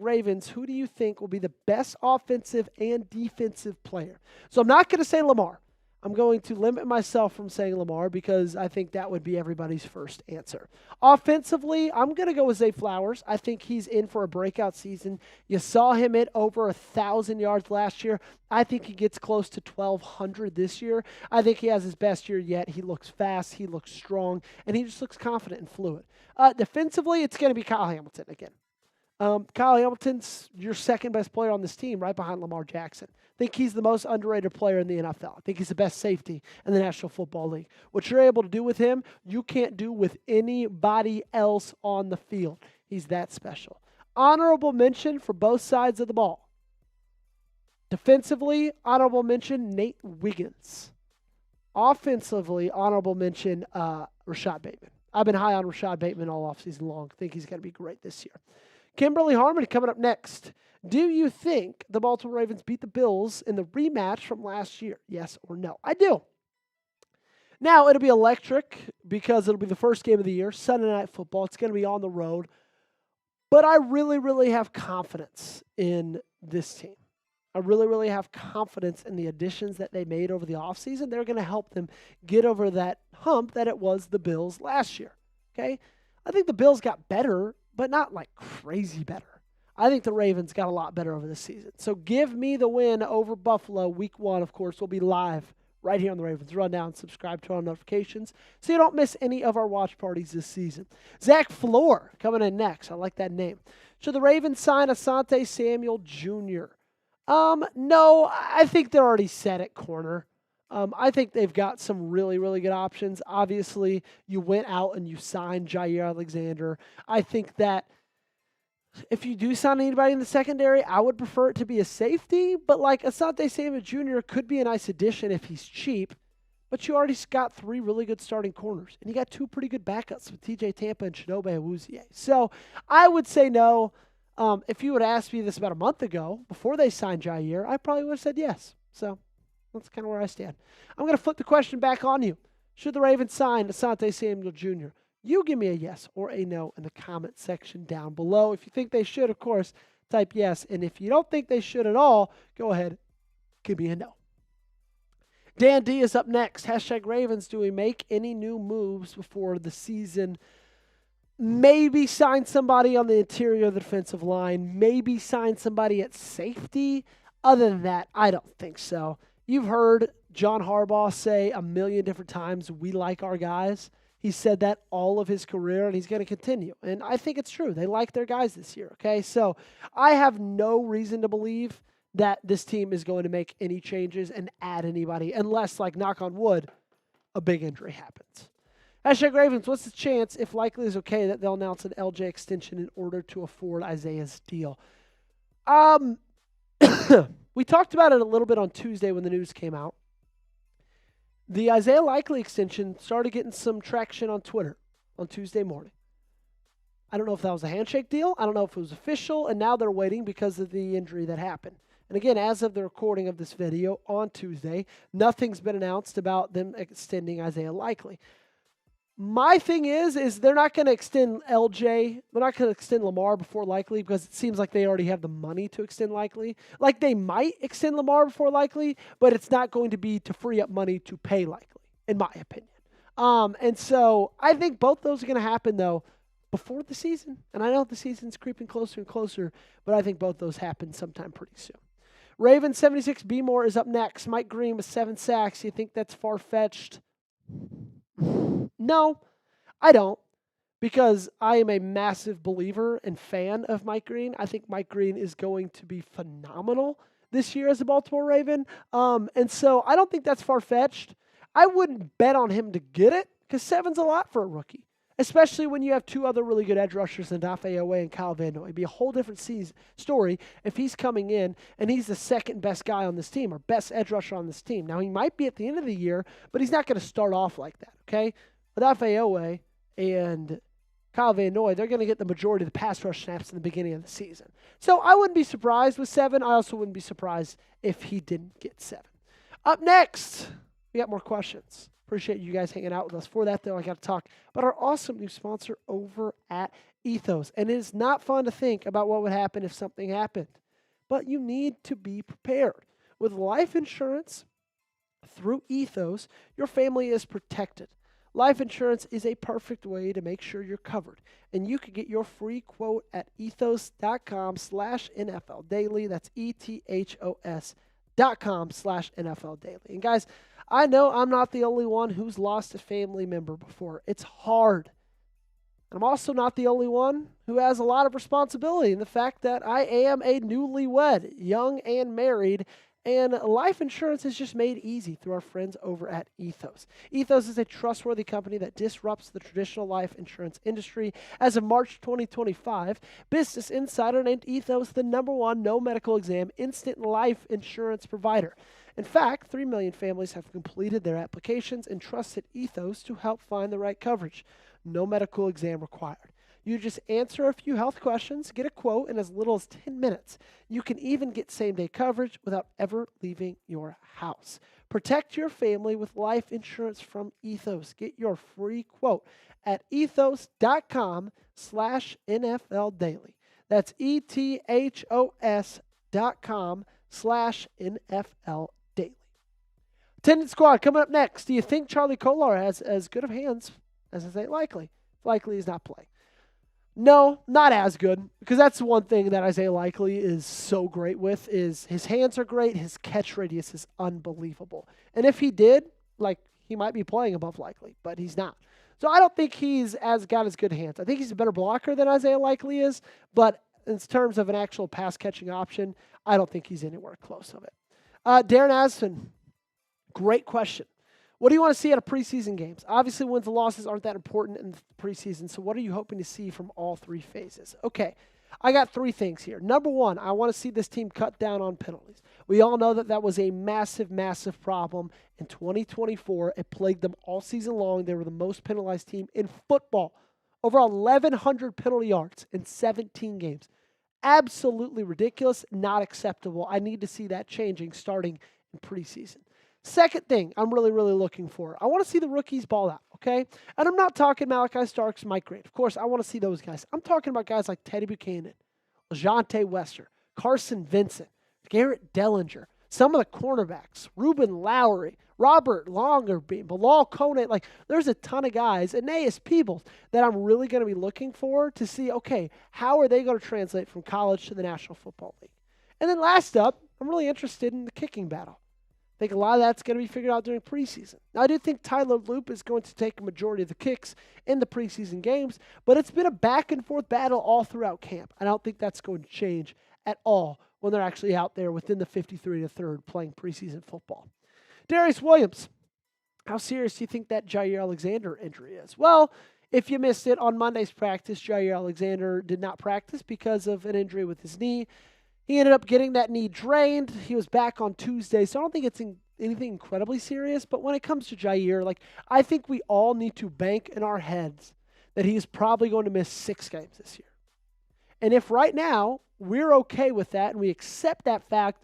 #Ravens. Who do you think will be the best offensive and defensive player? So I'm not going to say Lamar. I'm going to limit myself from saying Lamar because I think that would be everybody's first answer. Offensively, I'm going to go with Zay Flowers. I think he's in for a breakout season. You saw him hit over 1,000 yards last year. I think he gets close to 1,200 this year. I think he has his best year yet. He looks fast, he looks strong, and he just looks confident and fluid. Defensively, it's going to be Kyle Hamilton again. Kyle Hamilton's your second best player on this team right behind Lamar Jackson. I think he's the most underrated player in the NFL. I think he's the best safety in the National Football League. What you're able to do with him, you can't do with anybody else on the field. He's that special. Honorable mention for both sides of the ball. Defensively, honorable mention, Nate Wiggins. Offensively, honorable mention, Rashad Bateman. I've been high on Rashad Bateman all offseason long. I think he's going to be great this year. Kimberly Harmon coming up next. Do you think the Baltimore Ravens beat the Bills in the rematch from last year? Yes or no? I do. Now, it'll be electric because it'll be the first game of the year, Sunday Night Football. It's going to be on the road. But I really, really have confidence in this team. I really, really have confidence in the additions that they made over the offseason. They're going to help them get over that hump that it was the Bills last year. Okay? I think the Bills got better, but not like crazy better. I think the Ravens got a lot better over this season. So give me the win over Buffalo week 1. Of course, we'll be live right here on the Ravens Rundown. Subscribe to our notifications so you don't miss any of our watch parties this season. Zach Floor coming in next. I like that name. Should the Ravens sign Asante Samuel Jr.? No, I think they're already set at corner. I think they've got some really, really good options. Obviously, you went out and you signed Jaire Alexander. I think that if you do sign anybody in the secondary, I would prefer it to be a safety. But like Asante Samuel Jr. could be a nice addition if he's cheap. But you already got 3 really good starting corners. And you got 2 pretty good backups with TJ Tampa and Chidobe Awuzie. So I would say no. If you would ask me this about a month ago, before they signed Jaire, I probably would have said yes. So that's kind of where I stand. I'm going to flip the question back on you. Should the Ravens sign Asante Samuel Jr.? You give me a yes or a no in the comment section down below. If you think they should, of course, type yes. And if you don't think they should at all, go ahead, give me a no. Dan D is up next. #Ravens. Do we make any new moves before the season? Maybe sign somebody on the interior of the defensive line. Maybe sign somebody at safety. Other than that, I don't think so. You've heard John Harbaugh say a million different times, we like our guys. He said that all of his career, and he's going to continue. And I think it's true. They like their guys this year, okay? So I have no reason to believe that this team is going to make any changes and add anybody unless, like, knock on wood, a big injury happens. #Ravens, what's the chance, if Likely is okay, that they'll announce an LJ extension in order to afford Isaiah's deal? We talked about it a little bit on Tuesday when the news came out. The Isaiah Likely extension started getting some traction on Twitter on Tuesday morning. I don't know if that was a handshake deal. I don't know if it was official, and now they're waiting because of the injury that happened. And again, as of the recording of this video on Tuesday, nothing's been announced about them extending Isaiah Likely. My thing is they're not going to extend LJ. They're not going to extend Lamar before likely because it seems like they already have the money to extend likely. Like they might extend Lamar before likely, but it's not going to be to free up money to pay likely, in my opinion. And so I think both those are going to happen though before the season. And I know the season's creeping closer and closer, but I think both those happen sometime pretty soon. Ravens 76 B More is up next. Mike Green with 7 sacks. You think that's far-fetched? No, I don't, because I am a massive believer and fan of Mike Green. I think Mike Green is going to be phenomenal this year as a Baltimore Raven. And so I don't think that's far-fetched. I wouldn't bet on him to get it because 7's a lot for a rookie, especially when you have 2 other really good edge rushers in Dafe Owe and Kyle Van Noy. It'd be a whole different story if he's coming in and he's the second best guy on this team or best edge rusher on this team. Now, he might be at the end of the year, but he's not going to start off like that, okay? Dafe Owe and Kyle Van Noy, they're going to get the majority of the pass rush snaps in the beginning of the season. So I wouldn't be surprised with 7. I also wouldn't be surprised if he didn't get 7. Up next, we got more questions. Appreciate you guys hanging out with us. For that, though, I got to talk about our awesome new sponsor over at Ethos. And it is not fun to think about what would happen if something happened, but you need to be prepared. With life insurance through Ethos, your family is protected. Life insurance is a perfect way to make sure you're covered. And you can get your free quote at ethos.com/NFL Daily. That's ethos.com/NFL Daily. And guys, I know I'm not the only one who's lost a family member before. It's hard. And I'm also not the only one who has a lot of responsibility in the fact that I am a newlywed, young and married, and life insurance is just made easy through our friends over at Ethos. Ethos is a trustworthy company that disrupts the traditional life insurance industry. As of March 2025, Business Insider named Ethos the #1 no medical exam instant life insurance provider. In fact, 3 million families have completed their applications and trusted Ethos to help find the right coverage. No medical exam required. You just answer a few health questions, get a quote in as little as 10 minutes. You can even get same-day coverage without ever leaving your house. Protect your family with life insurance from Ethos. Get your free quote at ethos.com/NFL Daily. That's ethos.com/NFL Daily. Attendance squad coming up next. Do you think Charlie Kolar has as good of hands as I say likely? Likely is not playing. No, not as good, because that's the one thing that Isaiah Likely is so great with is his hands are great, his catch radius is unbelievable. And if he did, he might be playing above Likely, but he's not. So I don't think he's got as good hands. I think he's a better blocker than Isaiah Likely is, but in terms of an actual pass-catching option, I don't think he's anywhere close of it. Darren Aston, great question. What do you want to see out of preseason games? Obviously, wins and losses aren't that important in the preseason, so what are you hoping to see from all 3 phases? Okay, I got 3 things here. Number 1, I want to see this team cut down on penalties. We all know that was a massive, massive problem in 2024. It plagued them all season long. They were the most penalized team in football. Over 1,100 penalty yards in 17 games. Absolutely ridiculous, not acceptable. I need to see that changing starting in preseason. Second thing I'm really, really looking for, I want to see the rookies ball out, okay? And I'm not talking Malaki Starks, Mike Grant. Of course, I want to see those guys. I'm talking about guys like Teddy Buchanan, LeJonte Wester, Carson Vincent, Garrett Dellinger, some of the cornerbacks, Ruben Lowry, Robert Longerbeam, Bilal Kone. There's a ton of guys, Aeneas Peebles, that I'm really going to be looking for to see, okay, how are they going to translate from college to the National Football League? And then last up, I'm really interested in the kicking battle. I think a lot of that's going to be figured out during preseason. Now, I do think Tyler Loop is going to take a majority of the kicks in the preseason games, but it's been a back-and-forth battle all throughout camp. I don't think that's going to change at all when they're actually out there within the 53rd playing preseason football. Darius Williams, how serious do you think that Jaire Alexander injury is? Well, if you missed it, on Monday's practice, Jaire Alexander did not practice because of an injury with his knee. He ended up getting that knee drained. He was back on Tuesday, so I don't think it's anything incredibly serious. But when it comes to Jaire, I think we all need to bank in our heads that he is probably going to miss 6 games this year. And if right now we're okay with that and we accept that fact,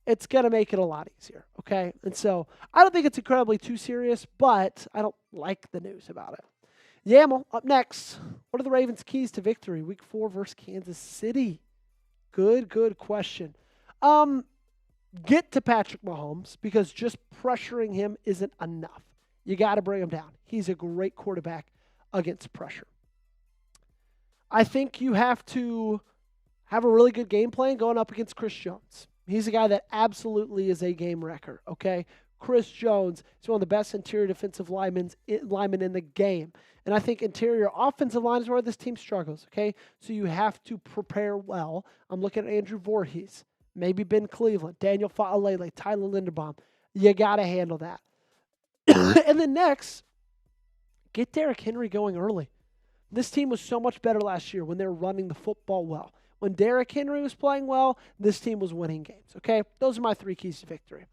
it's going to make it a lot easier, okay? And so I don't think it's incredibly too serious, but I don't like the news about it. Yaml, up next. What are the Ravens' keys to victory? Week 4 versus Kansas City. Good question. Get to Patrick Mahomes because just pressuring him isn't enough. You got to bring him down. He's a great quarterback against pressure. I think you have to have a really good game plan going up against Chris Jones. He's a guy that absolutely is a game wrecker, okay? Chris Jones is one of the best interior defensive linemen in the game. And I think interior offensive line is where this team struggles, okay? So you have to prepare well. I'm looking at Andrew Voorhees, maybe Ben Cleveland, Daniel Fa'alele, Tyler Linderbaum. You got to handle that. And then next, get Derrick Henry going early. This team was so much better last year when they were running the football well. When Derrick Henry was playing well, this team was winning games, okay? Those are my 3 keys to victory.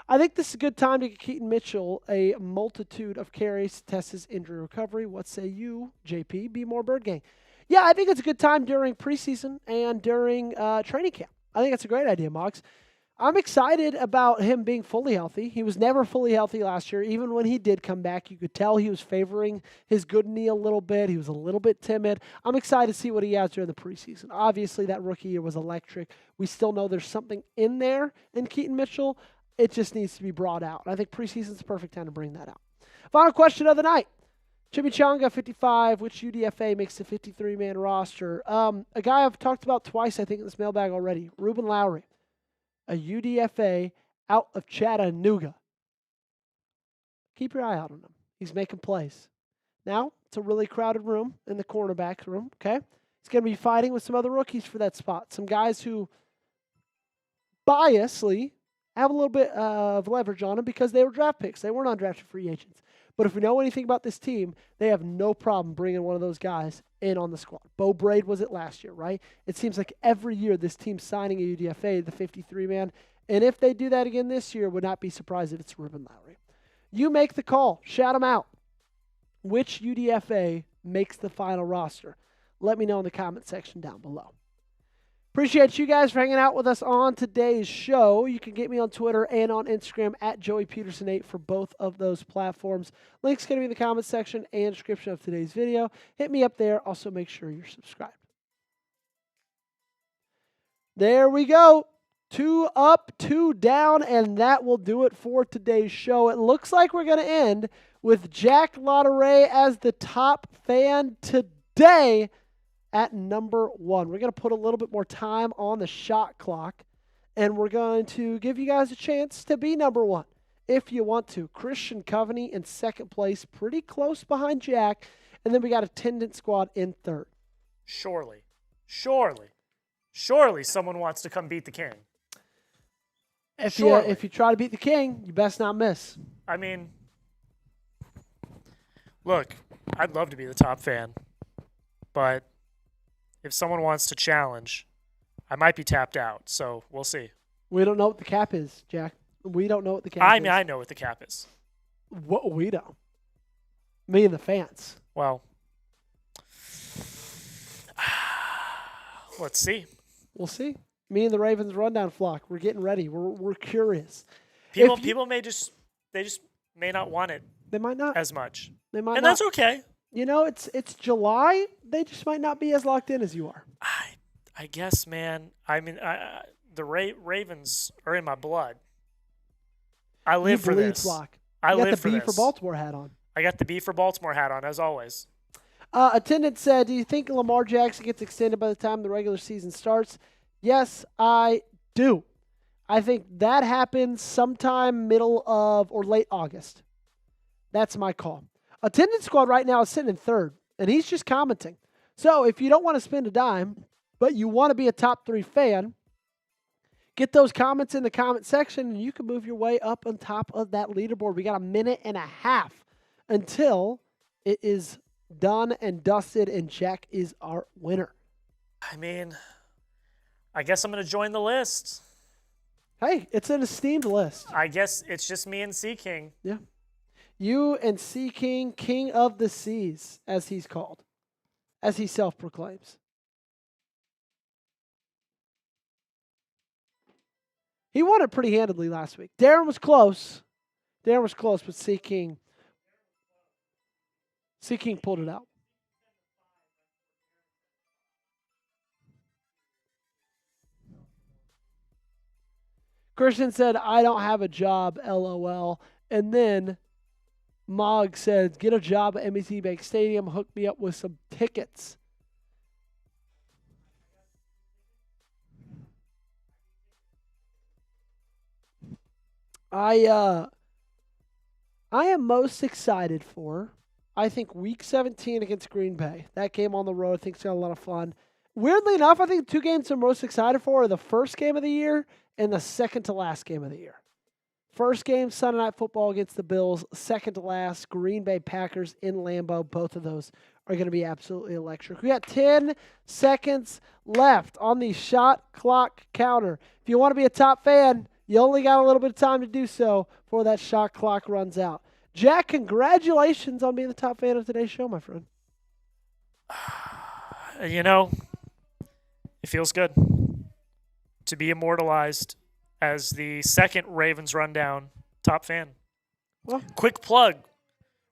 I think this is a good time to get Keaton Mitchell a multitude of carries to test his injury recovery. What say you, JP? Be more Bird Gang. Yeah, I think it's a good time during preseason and during training camp. I think that's a great idea, Moggs. I'm excited about him being fully healthy. He was never fully healthy last year. Even when he did come back, you could tell he was favoring his good knee a little bit. He was a little bit timid. I'm excited to see what he has during the preseason. Obviously, that rookie year was electric. We still know there's something in there in Keaton Mitchell. It just needs to be brought out. I think preseason is the perfect time to bring that out. Final question of the night. Chimichanga 55, which UDFA makes the 53-man roster? A guy I've talked about twice, I think, in this mailbag already, Ruben Lowry. A UDFA out of Chattanooga. Keep your eye out on him. He's making plays. Now, it's a really crowded room in the cornerback room, okay? He's going to be fighting with some other rookies for that spot. Some guys who biasly have a little bit of leverage on him because they were draft picks. They weren't undrafted free agents. But if we know anything about this team, they have no problem bringing one of those guys in on the squad. Bo Braid was it last year, right? It seems like every year this team's signing a UDFA, the 53-man. And if they do that again this year, would not be surprised if it's Ruben Lowry. You make the call. Shout them out. Which UDFA makes the final roster? Let me know in the comment section down below. Appreciate you guys for hanging out with us on today's show. You can get me on Twitter and on Instagram at JoeyPeterson8 for both of those platforms. Links going to be in the comment section and description of today's video. Hit me up there. Also, make sure you're subscribed. There we go. 2 up, 2 down, and that will do it for today's show. It looks like we're going to end with Jack Lotteray as the top fan today at number 1. We're going to put a little bit more time on the shot clock, and we're going to give you guys a chance to be number 1 if you want to. Christian Coveney in second place, pretty close behind Jack, and then we got Attendant Squad in third. Surely someone wants to come beat the king. If you try to beat the king, you best not miss. I mean, look, I'd love to be the top fan, but if someone wants to challenge, I might be tapped out, so we'll see. We don't know what the cap is, Jack. We don't know what the cap is. I know what the cap is. What we don't. Me and the fans. Well, let's see. We'll see. Me and the Ravens rundown flock. We're getting ready. We're curious. People may just may not want it. They might not as much. They might, and not. That's okay. You know, it's July. They just might not be as locked in as you are. I guess, man. I mean, the Ravens are in my blood. I live for this. Flock. I live for this. You got the B for Baltimore hat on. I got the B for Baltimore hat on, as always. Attendant said, do you think Lamar Jackson gets extended by the time the regular season starts? Yes, I do. I think that happens sometime middle of or late August. That's my call. Attendant Squad right now is sitting in third, and he's just commenting. So if you don't want to spend a dime, but you want to be a top 3 fan, get those comments in the comment section, and you can move your way up on top of that leaderboard. We got 1.5 minutes until it is done and dusted, and Jack is our winner. I mean, I guess I'm going to join the list. Hey, it's an esteemed list. I guess it's just me and Sea King. Yeah. You and Sea King, King of the Seas, as he's called, as he self-proclaims. He won it pretty handedly last week. Darren was close, but Sea King C. King pulled it out. Christian said, I don't have a job, LOL. And then Mog said, get a job at M&T Bank Stadium. Hook me up with some tickets. I am most excited for, I think, Week 17 against Green Bay. That game on the road, I think, is going to be a lot of fun. Weirdly enough, I think the 2 games I'm most excited for are the first game of the year and the second to last game of the year. First game, Sunday Night Football against the Bills. Second to last, Green Bay Packers in Lambeau. Both of those are going to be absolutely electric. We got 10 seconds left on the shot clock counter. If you want to be a top fan, you only got a little bit of time to do so before that shot clock runs out. Jack, congratulations on being the top fan of today's show, my friend. You know, it feels good to be immortalized as the second Ravens Rundown top fan. Well, quick plug.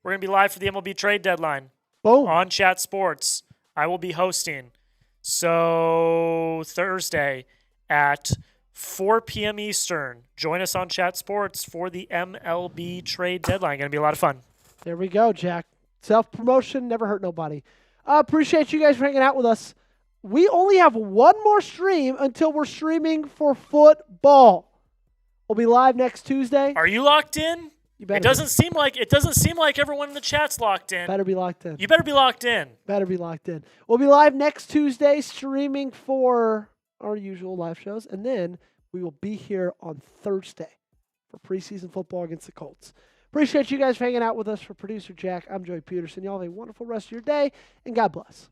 We're going to be live for the MLB trade deadline. Boom. On Chat Sports. I will be hosting. So Thursday at 4 p.m. Eastern. Join us on Chat Sports for the MLB trade deadline. Going to be a lot of fun. There we go, Jack. Self-promotion, never hurt nobody. Appreciate you guys for hanging out with us. We only have one more stream until we're streaming for football. We'll be live next Tuesday. Are you locked in? It doesn't seem like everyone in the chat's locked in. Better be locked in. You better be locked in. Better be locked in. We'll be live next Tuesday streaming for our usual live shows, and then we will be here on Thursday for preseason football against the Colts. Appreciate you guys for hanging out with us. For producer Jack, I'm Joey Peterson. Y'all have a wonderful rest of your day, and God bless.